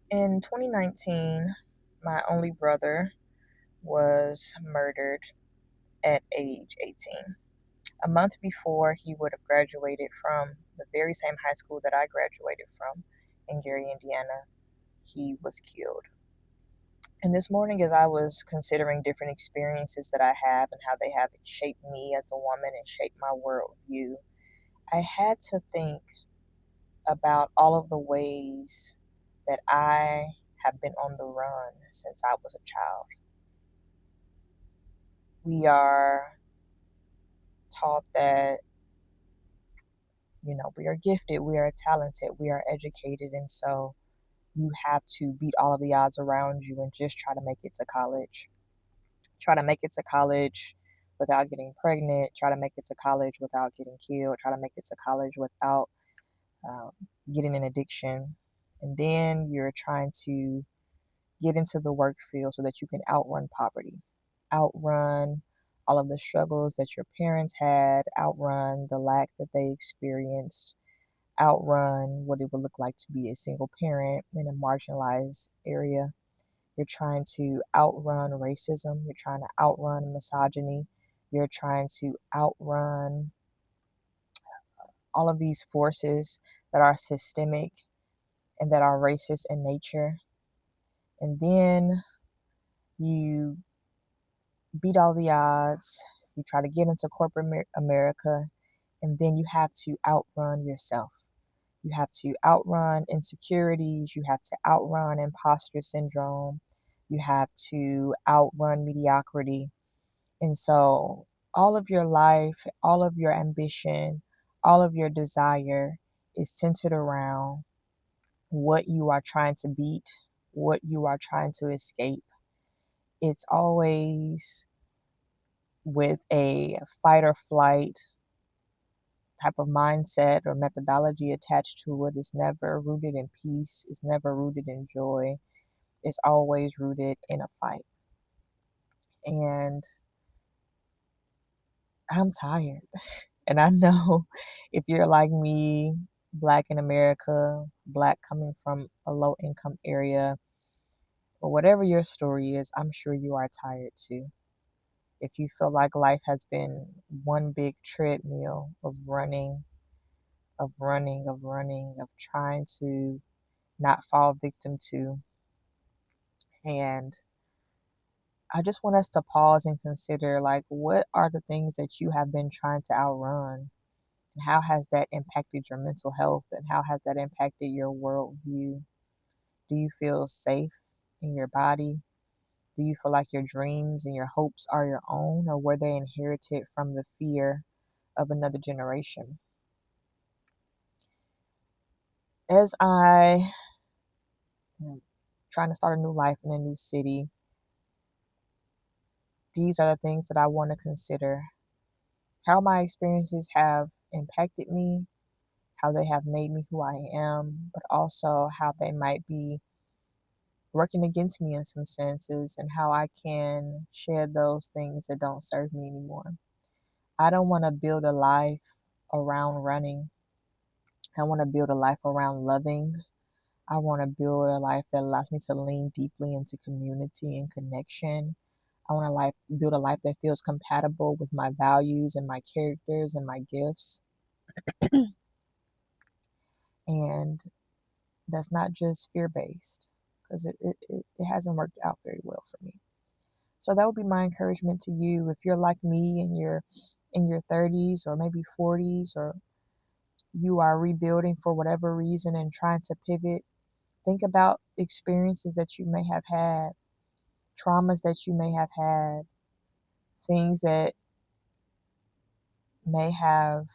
In 2019, my only brother was murdered at age 18. A month before he would have graduated from the very same high school that I graduated from in Gary, Indiana, he was killed. And this morning, as I was considering different experiences that I have and how they have shaped me as a woman and shaped my worldview, I had to think about all of the ways that I have been on the run since I was a child. We are taught that, we are gifted, we are talented, we are educated, and so you have to beat all of the odds around you and just try to make it to college. Try to make it to college without getting pregnant, try to make it to college without getting killed, try to make it to college without um, getting an addiction. And then you're trying to get into the work field so that you can outrun poverty, outrun all of the struggles that your parents had, outrun the lack that they experienced, outrun what it would look like to be a single parent in a marginalized area. You're trying to outrun racism. You're trying to outrun misogyny. You're trying to outrun all of these forces that are systemic and that are racist in nature. And then you beat all the odds. You try to get into corporate America, and then you have to outrun yourself. You have to outrun insecurities. You have to outrun imposter syndrome. You have to outrun mediocrity. And so, all of your life, all of your ambition, all of your desire is centered around what you are trying to beat, what you are trying to escape. It's always with a fight or flight type of mindset or methodology attached to it. It's never rooted in peace, it's never rooted in joy, it's always rooted in a fight. And I'm tired. And I know if you're like me, Black in America, Black coming from a low income area, or whatever your story is, I'm sure you are tired too. If you feel like life has been one big treadmill of running, of running, of running, of trying to not fall victim to. And I just want us to pause and consider, like, what are the things that you have been trying to outrun? And how has that impacted your mental health? And how has that impacted your worldview? Do you feel safe in your body? Do you feel like your dreams and your hopes are your own, or were they inherited from the fear of another generation? As I am trying to start a new life in a new city, these are the things that I want to consider. How my experiences have impacted me, how they have made me who I am, but also how they might be working against me in some senses and how I can shed those things that don't serve me anymore. I don't want to build a life around running. I want to build a life around loving. I want to build a life that allows me to lean deeply into community and connection. I want to build a life that feels compatible with my values and my characters and my gifts. And that's not just fear based, because it hasn't worked out very well for me. So that would be my encouragement to you. If you're like me and you're in your 30s or maybe 40s, or you are rebuilding for whatever reason and trying to pivot, think about experiences that you may have had, traumas that you may have had, things that may have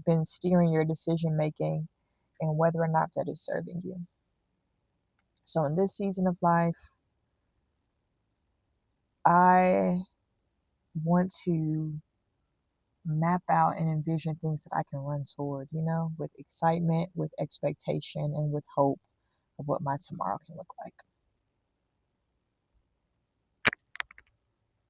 been steering your decision making, and whether or not that is serving you. So in this season of life, I want to map out and envision things that I can run toward, with excitement, with expectation, and with hope of what my tomorrow can look like.